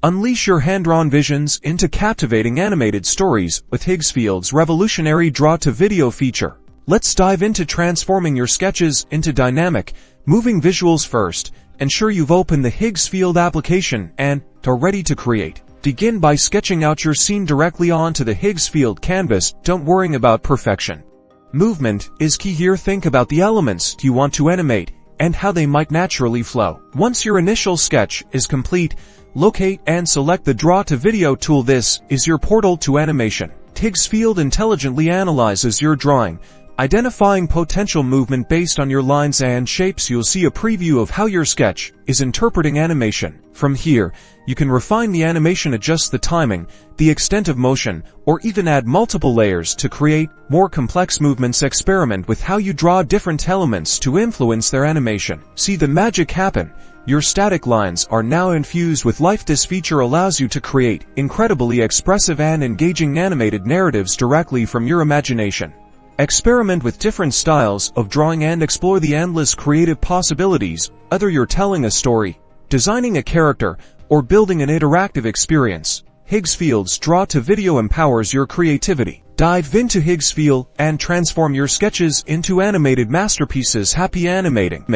Unleash your hand-drawn visions into captivating animated stories with Higgsfield's revolutionary draw-to-video feature. Let's dive into transforming your sketches into dynamic, moving visuals first. Ensure you've opened the Higgsfield application and are ready to create. Begin by sketching out your scene directly onto the Higgsfield canvas. Don't worry about perfection. Movement is key here. Think about the elements you want to animate and how they might naturally flow. Once your initial sketch is complete, locate and select the Draw to Video tool. This is your portal to animation. Higgsfield intelligently analyzes your drawing, identifying potential movement based on your lines and shapes. You'll see a preview of how your sketch is interpreting animation. From here, you can refine the animation, adjust the timing, the extent of motion, or even add multiple layers to create more complex movements. Experiment with how you draw different elements to influence their animation. See the magic happen. Your static lines are now infused with life. This feature allows you to create incredibly expressive and engaging animated narratives directly from your imagination. Experiment with different styles of drawing and explore the endless creative possibilities, whether you're telling a story, designing a character, or building an interactive experience. Higgsfield's Draw to Video empowers your creativity. Dive into Higgsfield and transform your sketches into animated masterpieces. Happy animating!